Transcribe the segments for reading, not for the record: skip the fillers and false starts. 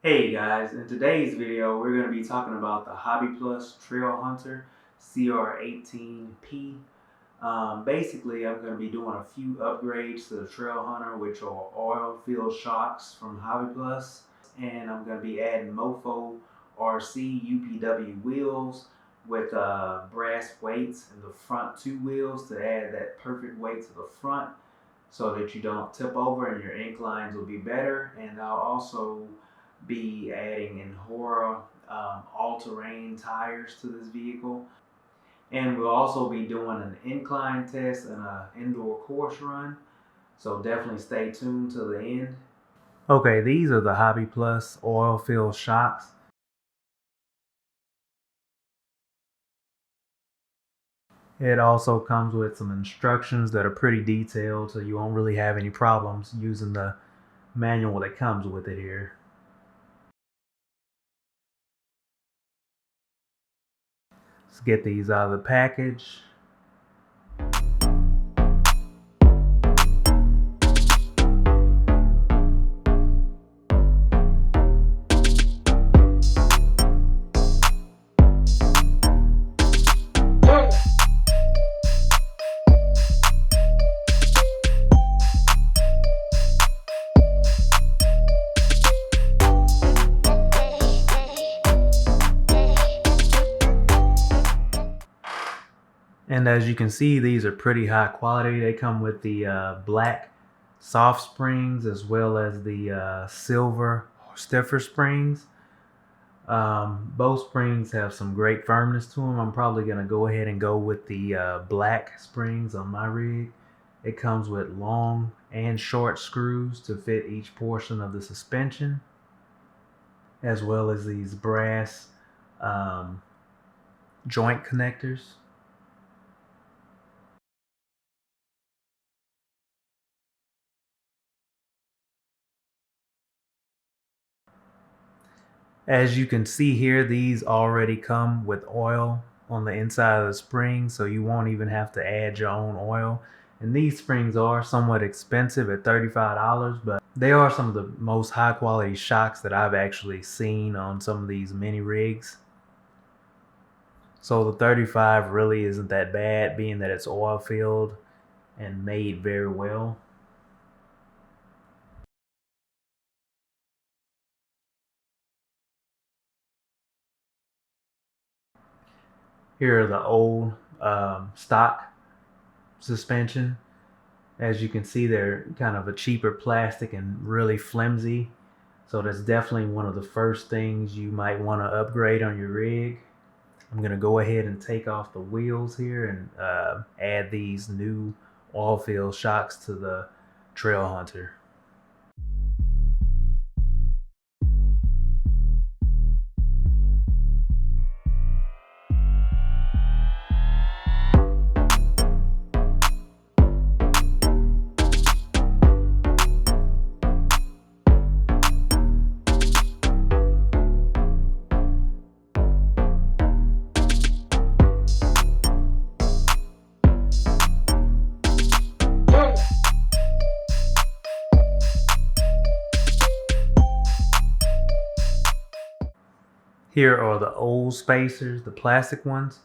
Hey guys, in today's video we're going to be talking about the Hobby Plus Trail Hunter CR18P. Basically I'm going to be doing a few upgrades to the Trail Hunter, which are oil-filled shocks from Hobby Plus, and I'm going to be adding Mofo RC UPW Wheels with brass weights in the front two wheels to add that perfect weight to the front so that you don't tip over and your inclines will be better. And I'll also be adding Injora all-terrain tires to this vehicle. And we'll also be doing an incline test and an indoor course run. So definitely stay tuned to the end. Okay, these are the Hobby Plus oil-filled shocks. It also comes with some instructions that are pretty detailed, so you won't really have any problems using the manual that comes with it here. Let's get these out of the package. And as you can see, these are pretty high quality. They come with the black soft springs as well as the silver stiffer springs. Both springs have some great firmness to them. I'm probably going to go ahead and go with the black springs on my rig. It comes with long and short screws to fit each portion of the suspension, as well as these brass joint connectors. As you can see here, these already come with oil on the inside of the spring, so you won't even have to add your own oil. And these springs are somewhat expensive at $35, but they are some of the most high quality shocks that I've actually seen on some of these mini rigs. So the 35 really isn't that bad, being that it's oil filled and made very well. Here are the old stock suspension. As you can see, they're kind of a cheaper plastic and really flimsy. So that's definitely one of the first things you might want to upgrade on your rig. I'm going to go ahead and take off the wheels here and add these new oil-filled shocks to the Trail Hunter. Here are the old spacers, the plastic ones.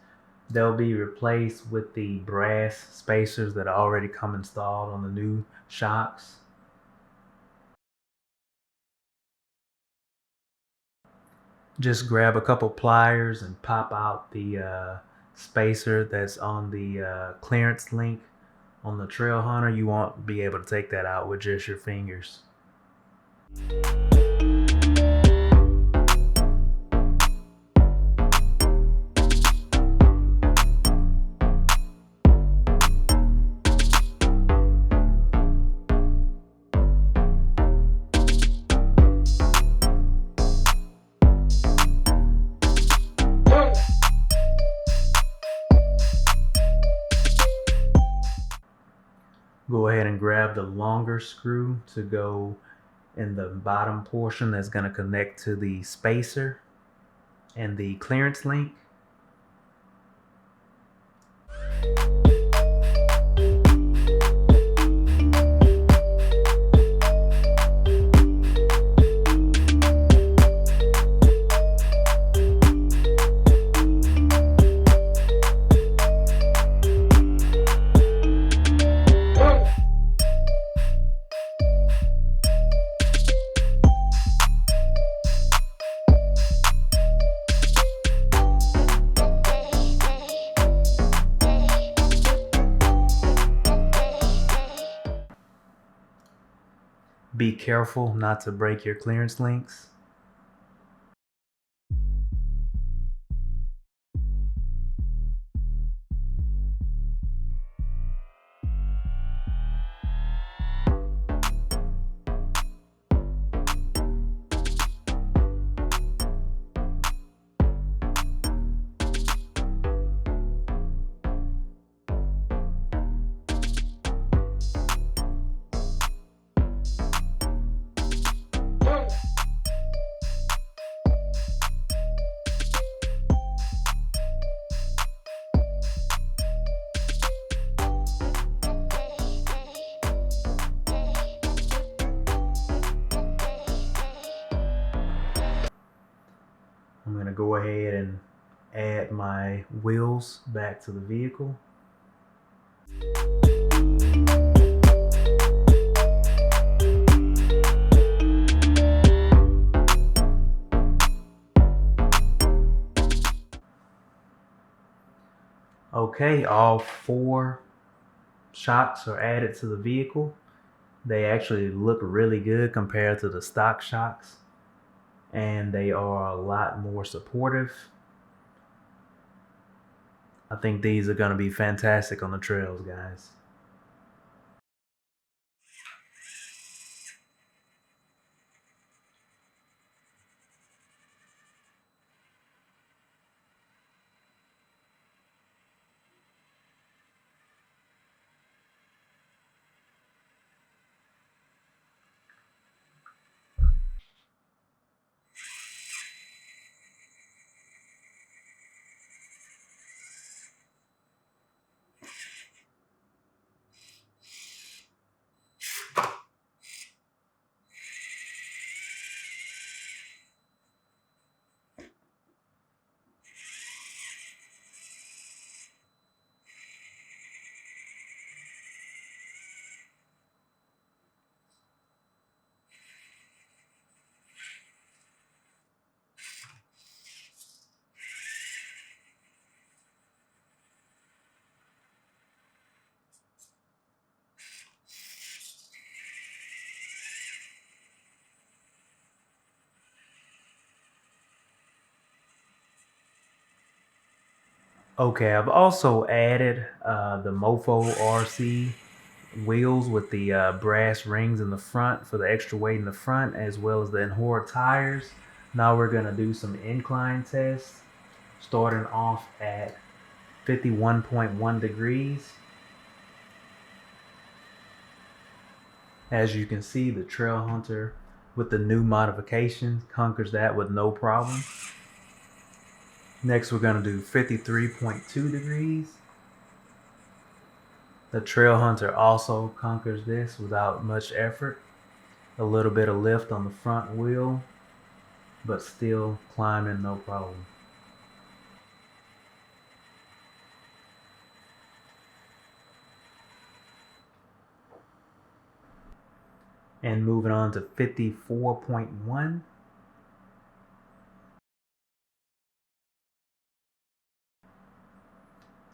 They'll be replaced with the brass spacers that already come installed on the new shocks. Just grab a couple pliers and pop out the spacer that's on the clearance link on the Trail Hunter. You won't be able to take that out with just your fingers. Go ahead and grab the longer screw to go in the bottom portion that's going to connect to the spacer and the clearance link. Be careful not to break your clearance links. I'm going to go ahead and add my wheels back to the vehicle. Okay, all 4 shocks are added to the vehicle. They actually look really good compared to the stock shocks, and they are a lot more supportive. I think these are going to be fantastic on the trails, guys. Okay, I've also added the Mofo RC wheels with the brass rings in the front for the extra weight in the front, as well as the Injora tires. Now we're going to do some incline tests, starting off at 51.1 degrees. As you can see, the Trail Hunter with the new modifications conquers that with no problem. Next, we're going to do 53.2 degrees. The Trail Hunter also conquers this without much effort. A little bit of lift on the front wheel, but still climbing no problem. And moving on to 54.1.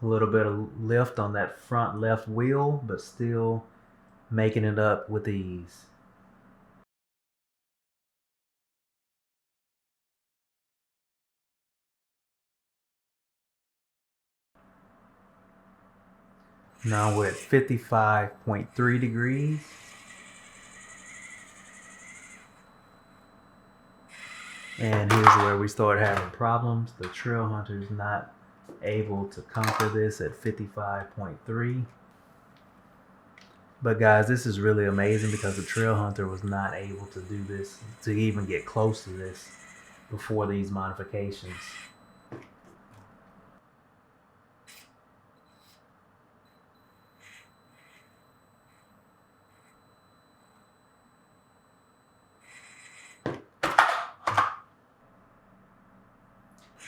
A little bit of lift on that front left wheel, but still making it up with ease. Now we're at 55.3 degrees. And here's where we start having problems. The Trail Hunter is not able to conquer this at 55.3. But guys, this is really amazing because the Trail Hunter was not able to do this, to even get close to this before these modifications.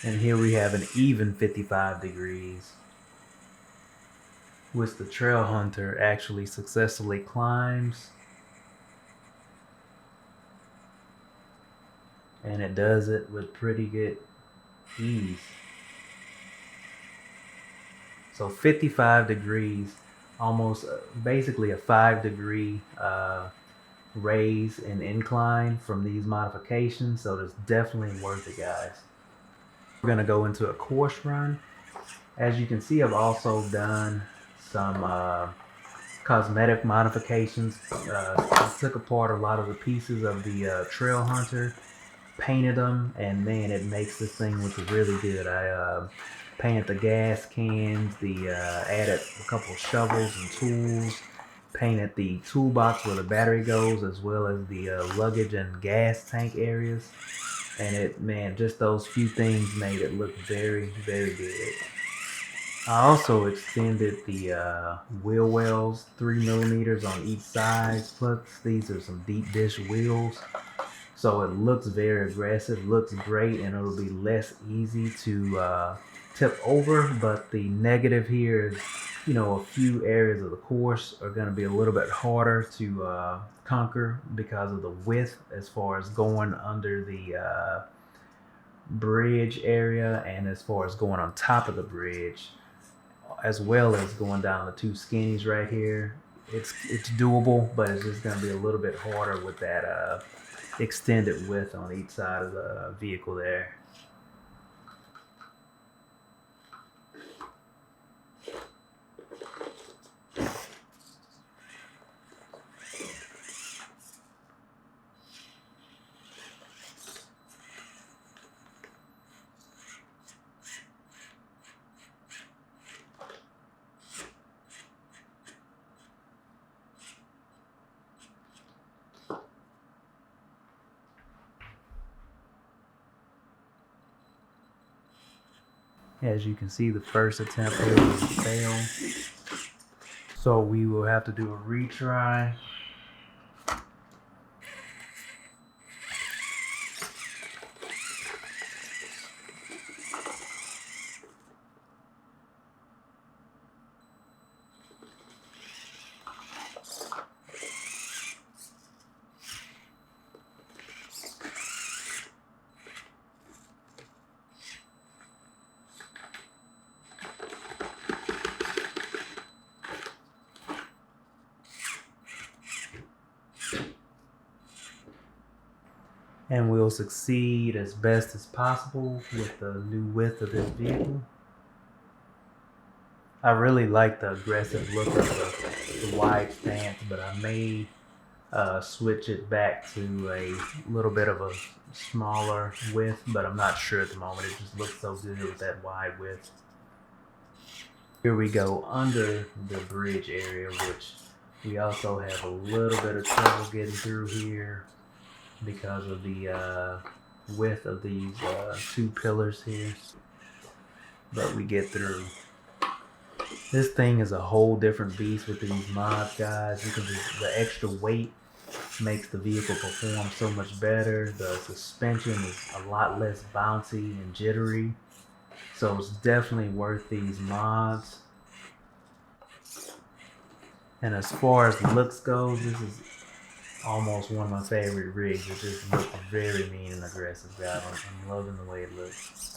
And here we have an even 55 degrees, which the Trail Hunter actually successfully climbs. And it does it with pretty good ease. So 55 degrees, almost basically a 5-degree raise and incline from these modifications, so it's definitely worth it, guys. We're gonna go into a course run. As you can see, I've also done some cosmetic modifications. I took apart a lot of the pieces of the Trail Hunter, painted them, and man, it makes this thing look really good. I painted the gas cans, added a couple of shovels and tools, painted the toolbox where the battery goes, as well as the luggage and gas tank areas. And it, man, just those few things made it look very, very good. I also extended the wheel wells 3 millimeters on each side. Plus, these are some deep dish wheels, so it looks very aggressive, looks great, and it'll be less easy to tip over. But the negative here is, you know, a few areas of the course are going to be a little bit harder to conquer because of the width, as far as going under the bridge area and as far as going on top of the bridge, as well as going down the two skinnies right here. It's doable, but it's just going to be a little bit harder with that extended width on each side of the vehicle there. As you can see, the first attempt here was a fail, so we will have to do a retry. And we'll succeed as best as possible with the new width of this vehicle. I really like the aggressive look of the wide stance, but I may switch it back to a little bit of a smaller width, but I'm not sure at the moment. It just looks so good with that wide width. Here we go under the bridge area, which we also have a little bit of trouble getting through here because of the width of these two pillars here, but we get through. This thing is a whole different beast with these mods, guys. You can just, the extra weight makes the vehicle perform so much better. The suspension is a lot less bouncy and jittery, so it's definitely worth these mods. And as far as looks goes, this is almost one of my favorite rigs. It just looks very mean and aggressive, guys. I'm loving the way it looks.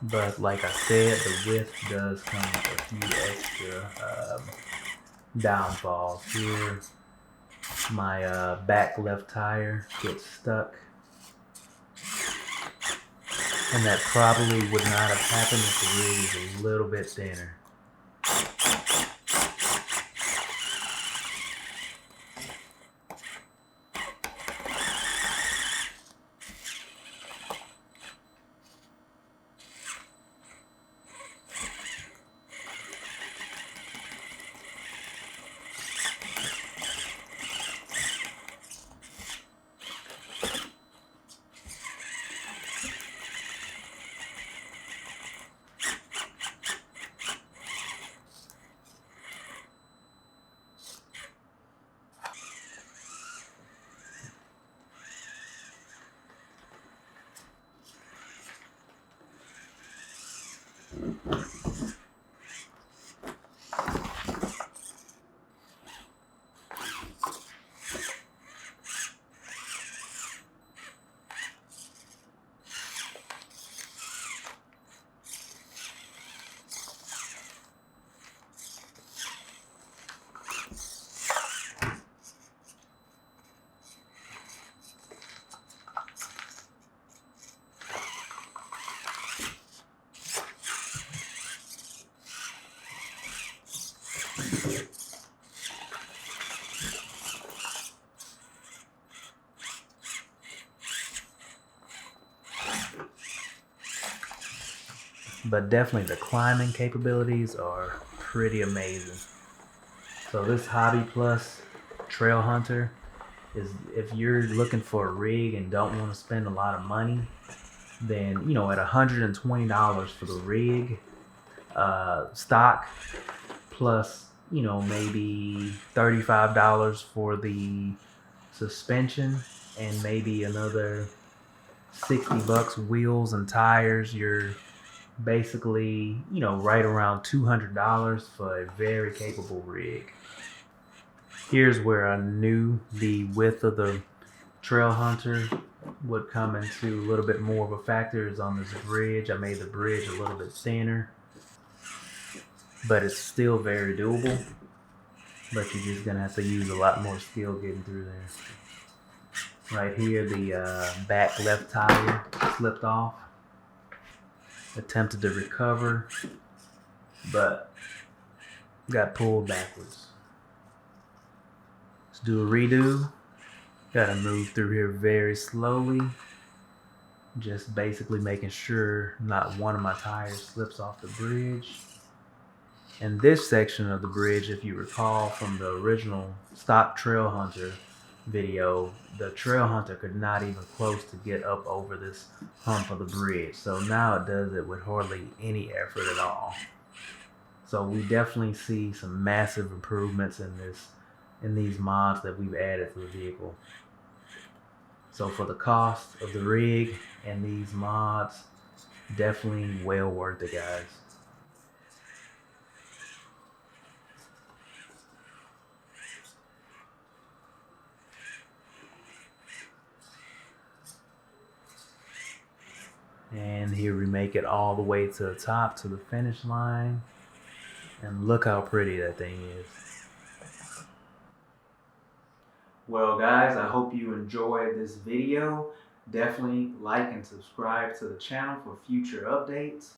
But like I said, the width does come with a few extra downfalls. Here, my back left tire gets stuck, and that probably would not have happened if the rig was a little bit thinner. But definitely the climbing capabilities are pretty amazing. So this Hobby Plus Trail Hunter is, if you're looking for a rig and don't want to spend a lot of money, then at $120 for the rig, stock, plus maybe $35 for the suspension, and maybe another $60 wheels and tires, you're basically right around $200 for a very capable rig. Here's where I knew the width of the Trail Hunter would come into a little bit more of a factor is on this bridge. I made the bridge a little bit thinner, but it's still very doable. But you're just gonna have to use a lot more skill getting through there. Right here, the back left tire slipped off. Attempted to recover, but got pulled backwards. Let's do a redo. Gotta move through here very slowly. Just basically making sure not one of my tires slips off the bridge. And this section of the bridge, if you recall from the original stock Trail Hunter video, the Trail Hunter could not even close to get up over this hump of the bridge. So now it does it with hardly any effort at all. So we definitely see some massive improvements in these mods that we've added to the vehicle. So for the cost of the rig and these mods, definitely well worth it, guys. And here we make it all the way to the top, to the finish line. And look how pretty that thing is. Well guys, I hope you enjoyed this video. Definitely like and subscribe to the channel for future updates.